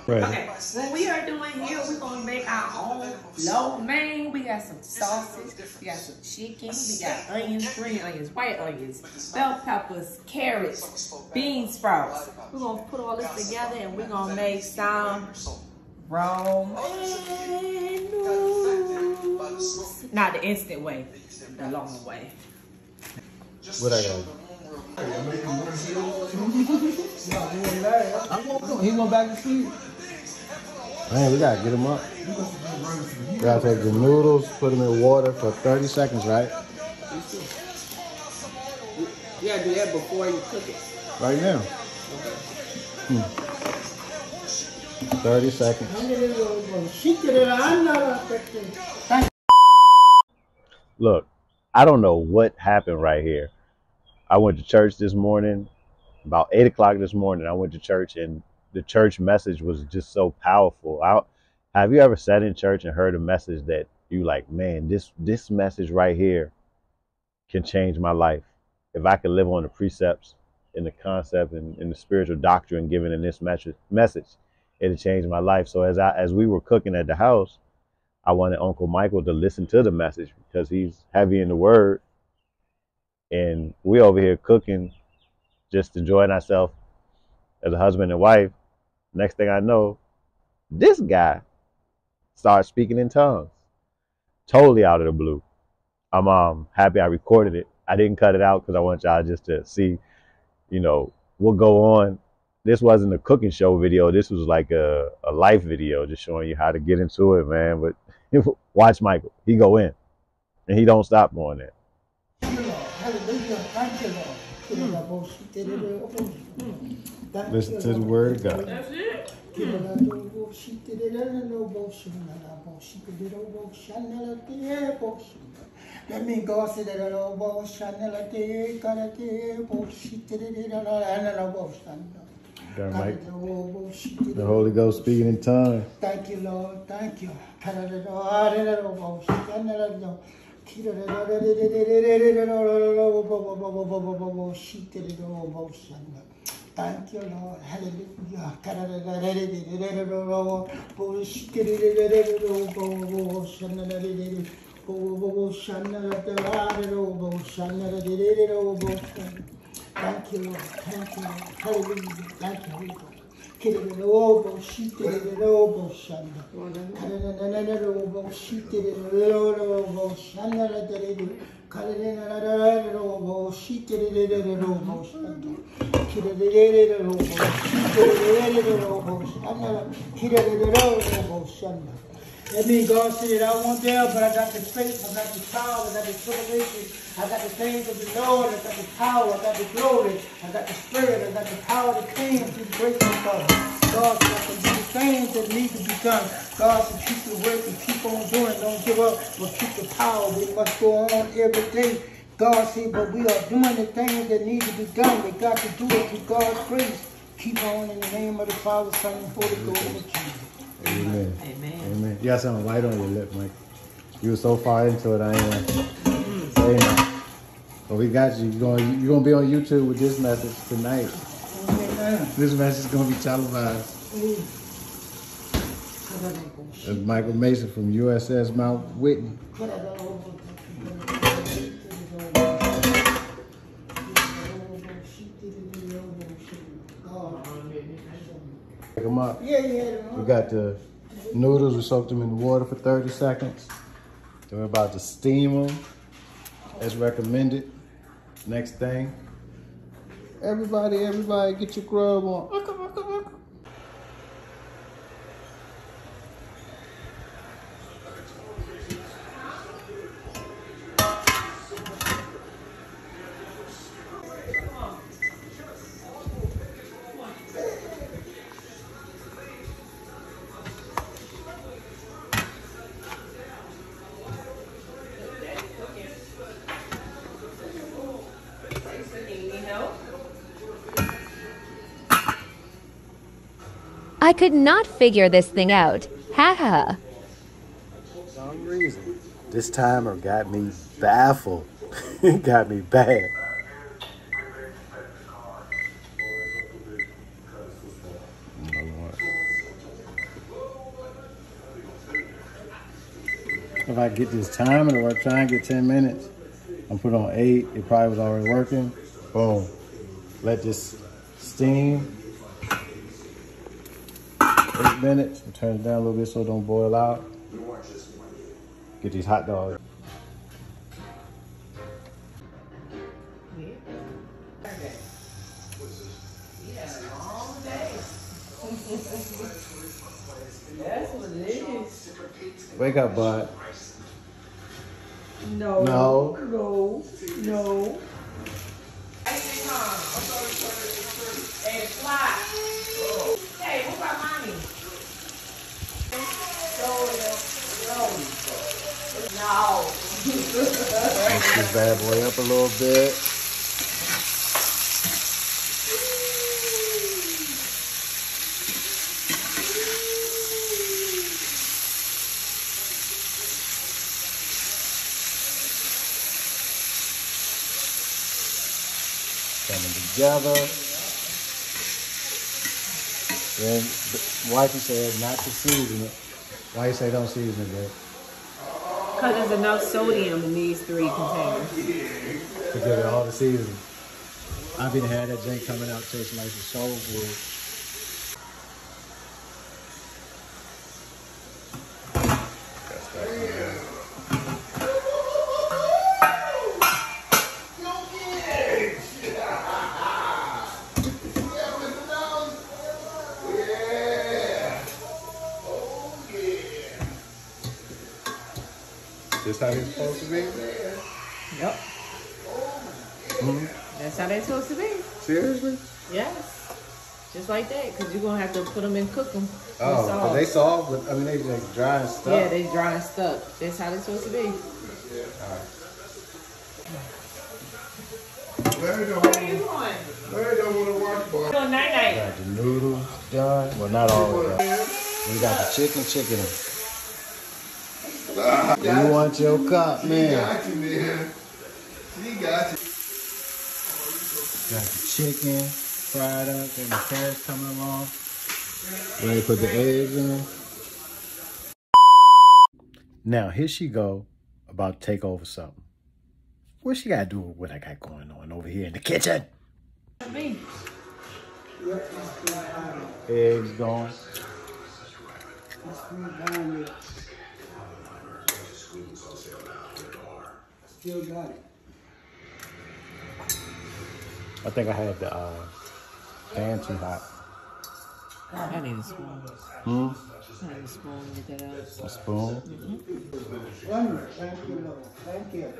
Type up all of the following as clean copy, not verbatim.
Right. Okay, what we are doing here, we're gonna make our own lo mein. We got some sausage, we got some chicken, we got onions, green onions, white onions, bell peppers, carrots, bean sprouts. We're gonna put all this together and we're gonna make some romaine noodles. Not the instant way, the long way. What I got? He went back to sleep. Man, we gotta get him up. We gotta take the noodles, put them in water for 30 seconds, right? You gotta do that before you cook it. Right now. 30 seconds. Look, I don't know what happened right here. I went to church this morning, about 8 o'clock this morning. I went to church and the church message was just so powerful. Have you ever sat in church and heard a message that you like, man, this message right here can change my life? If I could live on the precepts and the concept and the spiritual doctrine given in this message, it'll change my life. So as we were cooking at the house, I wanted Uncle Michael to listen to the message because he's heavy in the word. And we over here cooking, just enjoying ourselves as a husband and wife. Next thing I know, this guy starts speaking in tongues, totally out of the blue. I'm happy I recorded it. I didn't cut it out because I want y'all just to see, what go on. This wasn't a cooking show video. This was like a life video, just showing you how to get into it, man. But watch Michael. He go in, and he don't stop going there. Listen to the word of God. That's it. That means God said that Mike. The Holy Ghost speaking in tongues. Thank you, Lord. Thank you. Thank you, Lord. Hallelujah. Thank you, Lord. Thank you, Lord. Hallelujah. Thank you, Holy Ghost. That means God said, I won't there, but I got the faith, I got the power, I got the tribulation, I got the things of the Lord, I got the power, I got the glory, I got the spirit, I got the power to clean through the grace of God. God said, I can do the things that need to be done. God said, keep the work and keep on doing, don't give up, but keep the power. We must go on every day. God said, but we are doing the things that need to be done. We got to do it through God's grace. Keep on in the name of the Father, Son, and Holy Ghost. Amen. Amen. Amen. You got something white on your lip, Mike. You were so far into it, I ain't want to say nothing. But we got you. You're gonna be on YouTube with this message tonight. This message is gonna be televised. That's Michael Mason from USS Mount Whitney. Pick them up. Yeah. We got the noodles. We soaked them in the water for 30 seconds. Then we're about to steam them as recommended. Next thing, everybody get your grub on. I could not figure this thing out. Ha ha. For some reason, this timer got me baffled. It got me bad. if I get this timing to work, try and get 10 minutes. I'm put on 8. It probably was already working. Boom. Let this steam. 8 minutes. Turn it down a little bit so it don't boil out. Get these hot dogs. That's what it is. Wake up, bud. No. No. No. No. Hey, fly. Hey, what about mommy? No. Mix this bad boy up a little bit. Coming together. Then wifey said not to season it. Why you say don't season it, babe? Because there's enough sodium in these 3 containers. To give it all the seasoning. I've been had that drink coming out tasting like the soul food. This how it's supposed to be? Yep. That's how they're supposed to be. Seriously? Yes. Just like that, because you're going to have to put them and cook them. Oh, but they soft, but I mean, they like dry and stuff. Yeah, they dry and stuck. That's how they're supposed to be. Larry don't What are you doing? want to watch ball. Doing night-night. Got the noodles done. Well, not all of that. We got the chicken. You want your cup, man. Got you, man. He got you. Got the chicken fried up, and the carrots coming along. Ready to put the eggs in. Now, here she go about to take over something. What she got to do with what I got going on over here in the kitchen? Me. Eggs going. Still got it. I think I had the pan too hot. I need a spoon. I need a spoon to get that out. A spoon? Wonderful. Thank you, Lord. Thank you.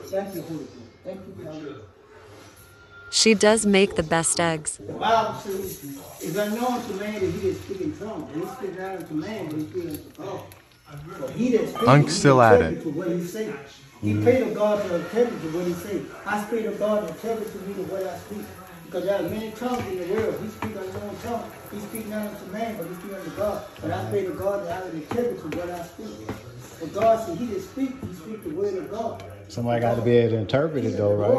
Thank you, Holy Spirit. Thank you, Father. She does make the best eggs. The Bible says, it's unknown to man that he that speaks in tongues. He speaks not unto man, but he speaks unto God. But he that speaks, Unk's still at it. to what he say. He prayed to God to interpret to what he say. I pray to God to interpret to me to what I speak. Because there are many tongues in the world. He speaks unknown tongue. He speaks not unto man, but he speaks unto God. But I pray to God that I will interpret to what I speak. But God said, he that speaks, he speaks the word of God. Somebody got to be able to interpret it though, right?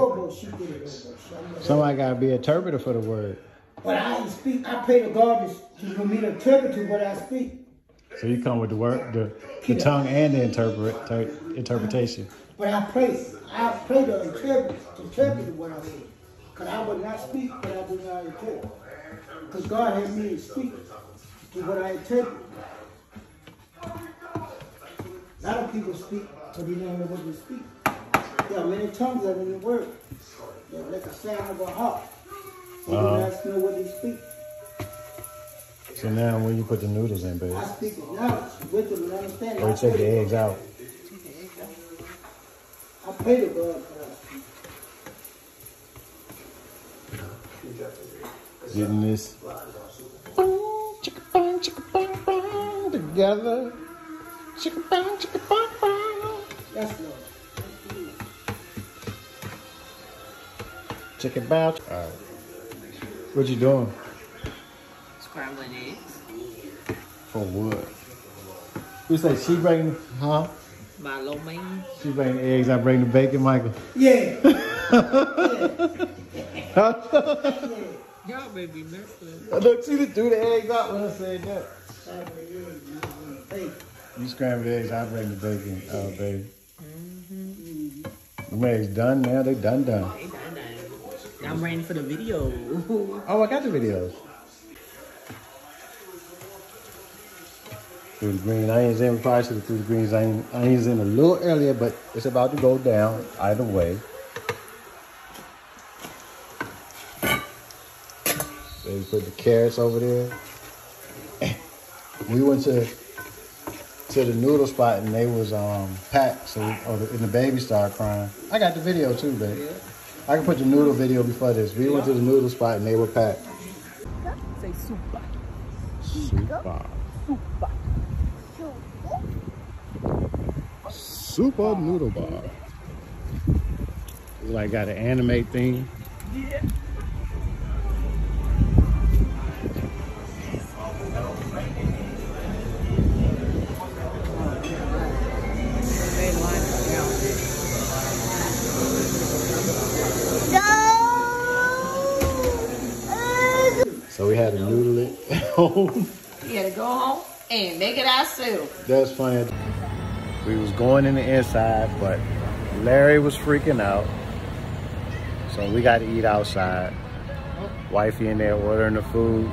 Somebody got to be an interpreter for the word. But I speak, I pray to God for me to interpret to what I speak. So you come with the word, the tongue and the interpretation. But I pray to interpret what I say. Because I will not speak what I do not interpret. Because God has me to speak to what I interpret. A lot of people speak, but they don't know what they speak. There are many tongues that are in the word. They're like a sound of a harp. They do not know what they speak. So now when you put the noodles in, baby, I speak with knowledge, wisdom, and understanding. or you take the eggs out. I pray to God for that. Getting this chicka bang together. Chicka bang. Yes, Lord. Chicken bow. All right. What you doing? Scrambling eggs. For what? You say she bring, huh? My lo mein. She bring the eggs, I bring the bacon, Michael. Yeah. Y'all may be messing. Look, she done threw the eggs out when I said that. You scrambled eggs, I bring the bacon, baby. The eggs done now, they done. I'm ready for the video. Oh, I got the videos. Threw the green onions in. We probably should have threw the green onions in a little earlier, but it's about to go down either way. So we put the carrots over there. We went to the noodle spot and they was packed, so and the baby started crying. I got the video too, baby. I can put the noodle video before this. We went to the noodle spot and they were packed. Say super. Super noodle bar. It's like got an anime theme. Yeah. So we had to noodle it at home. We had to go home and make it ourselves. That's funny. We was going in the inside, but Larry was freaking out. So we got to eat outside. Wifey in there ordering the food.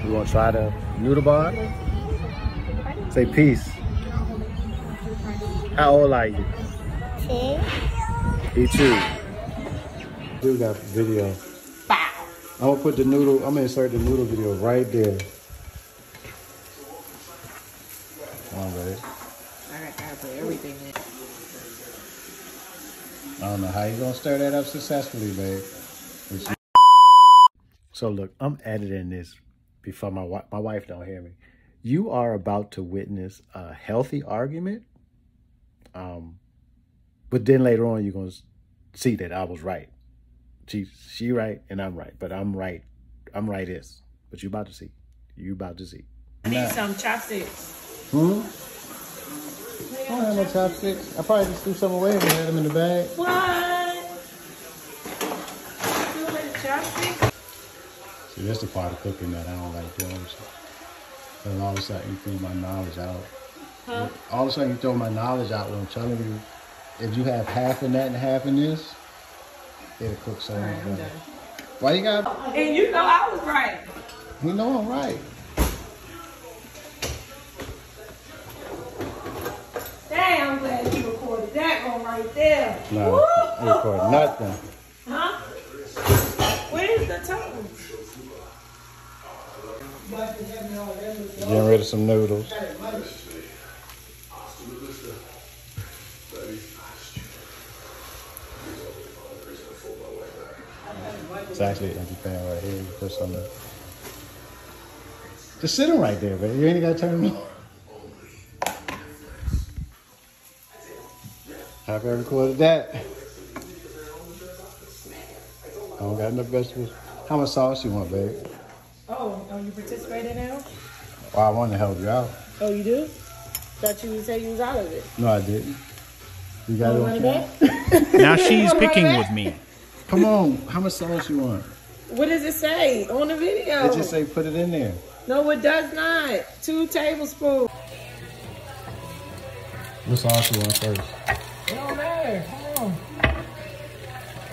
We gonna try the noodle bar. Say peace. How old are you? 2. Me too. We got the video. Bow. I'm gonna put the noodle, I'm gonna insert the noodle video right there. Come on, babe. I gotta put everything in. I don't know how you gonna stir that up successfully, babe. So look, I'm editing this before my wife don't hear me. You are about to witness a healthy argument. But then later on, you're gonna see that I was right. She right and I'm right, but I'm right. I'm right-ist. But you about to see. You about to see. I need some chopsticks. I don't have no chopsticks. I probably just threw some away and had them in the bag. What? You want chopsticks? See, that's the part of cooking that I don't like doing. And all of a sudden you throw my knowledge out. Huh? All of a sudden you throw my knowledge out when I'm telling you, if you have half in that and half in this, it'll cook so much better. Why you got? And you know I was right. You know I'm right. Dang, I'm glad you recorded that one right there. No, Woo! I record nothing. Huh? Where's the tongue? Getting rid of some noodles. It's actually an empty pan right here. You put some in. Just sit them right there, baby. You ain't got to turn them on. Have I recorded that? I don't got enough vegetables. How much sauce you want, babe? Oh, you participating now? Well, I wanted to help you out. Oh, you do? Thought you would say you was out of it. No, I didn't. You got it on camera? Now she's picking with me. Come on. How much sauce you want? What does it say on the video? It just say put it in there. No, it does not. 2 tablespoons. What sauce you want first? It don't matter. Come on.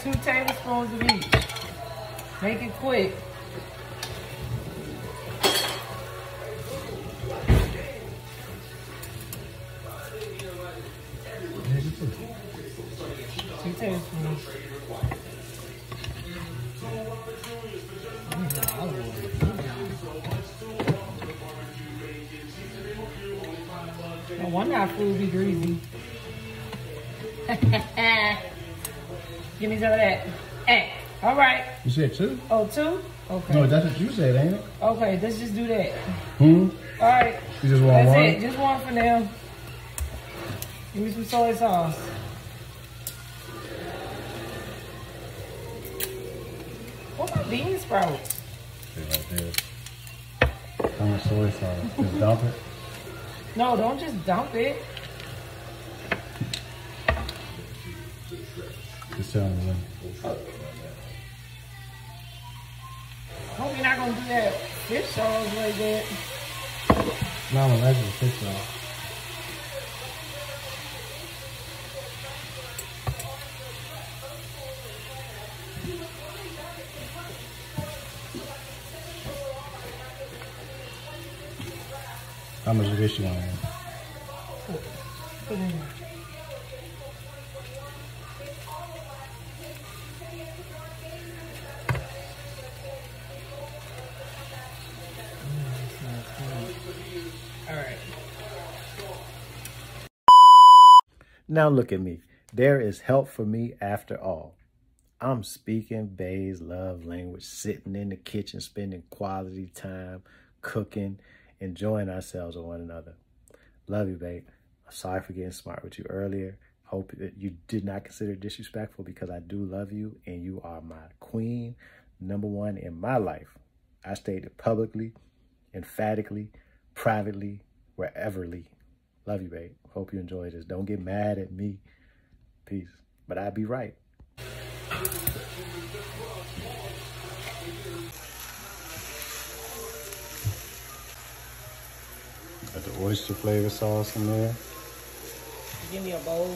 2 tablespoons of each. Make it quick. Two tablespoons. No wonder our food be greasy. Give me some of that. Hey, all right. You said 2? Oh, 2? Okay. No, that's what you said, ain't it? Okay, let's just do that. Hmm? All right. You just want That's one? it. Just one for now. Give me some soy sauce. What about bean sprouts? Right there. How much soy sauce? Just dump it? No, don't just dump it. Just tell me when. Hope you're not gonna do that fish sauce like that. No, I'm allergic to fish sauce. How much of this you want? Put it in there. All right. Now look at me. There is help for me after all. I'm speaking Bay's love language, sitting in the kitchen, spending quality time, cooking, enjoying ourselves with one another. Love you, babe. I'm sorry for getting smart with you earlier. Hope that you did not consider it disrespectful because I do love you and you are my queen, number one in my life. I stated it publicly, emphatically, privately, whereverly. Love you, babe. Hope you enjoy this. Don't get mad at me. Peace. But I'd be right. Got the oyster flavor sauce in there. Give me a bowl.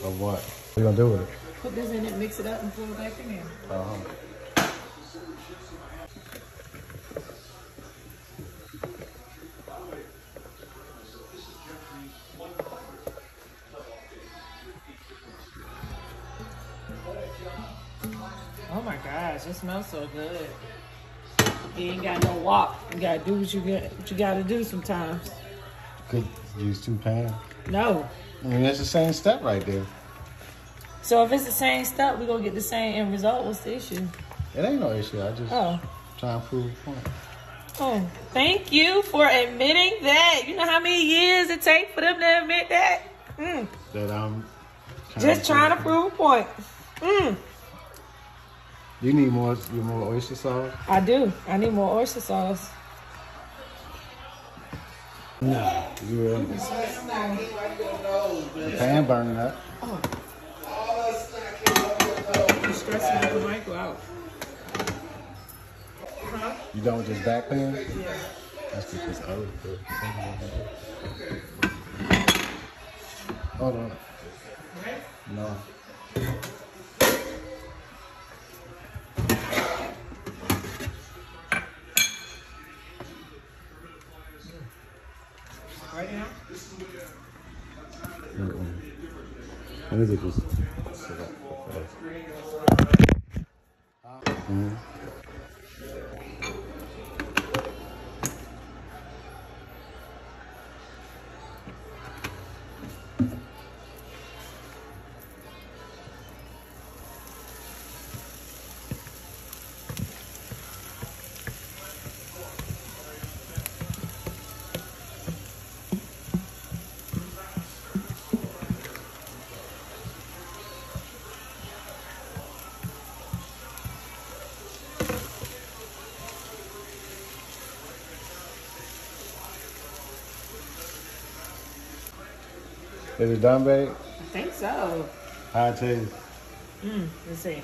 Of what? What are you gonna do with it? Put this in it, mix it up, and pour it back in there. Oh my gosh, it smells so good. You ain't got no walk. You gotta do what you gotta do sometimes. Could use 2 pans. No. I mean, that's the same step right there. So if it's the same stuff, we're gonna get the same end result. What's the issue? It ain't no issue. I just trying to prove a point. Oh, thank you for admitting that. You know how many years it takes for them to admit that? That I'm just trying to prove a point. You need more oyster sauce? I do. I need more oyster sauce. No. You ready? The pan burning up. Oh. You're stressing the Michael out. Huh? You done with this back pan? Yeah. That's because I was good. Hold on. No. Right now? Let me get this. Is it done, babe? I think so. I'll tell you. Let's see.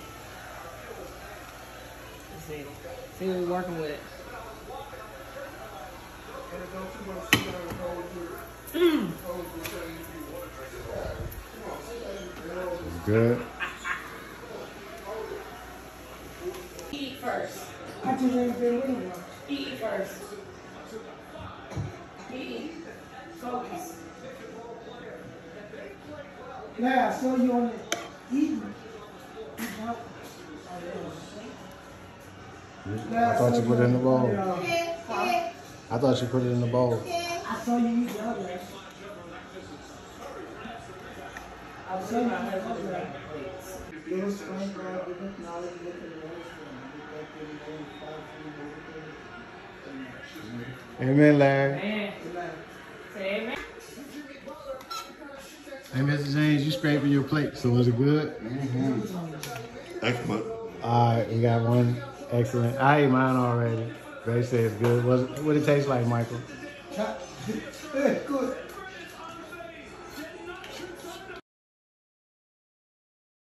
Let's see. See what we're working with. It's good. Eat first. I just ain't been with him. Eat first. Eat. Focus. Yeah, I saw you on the eating. I thought you put it in the bowl. I thought you put it in the bowl. I saw you eat the other. I saw you eat the other. Give us strength, God, give us knowledge, give us the Amen, Larry. Amen. Say amen. Hey, Mr. James, you scraping your plate, so is it good? Excellent. All right, we got one. Excellent. I ate mine already. Ray said it's good. What it taste like, Michael? Good.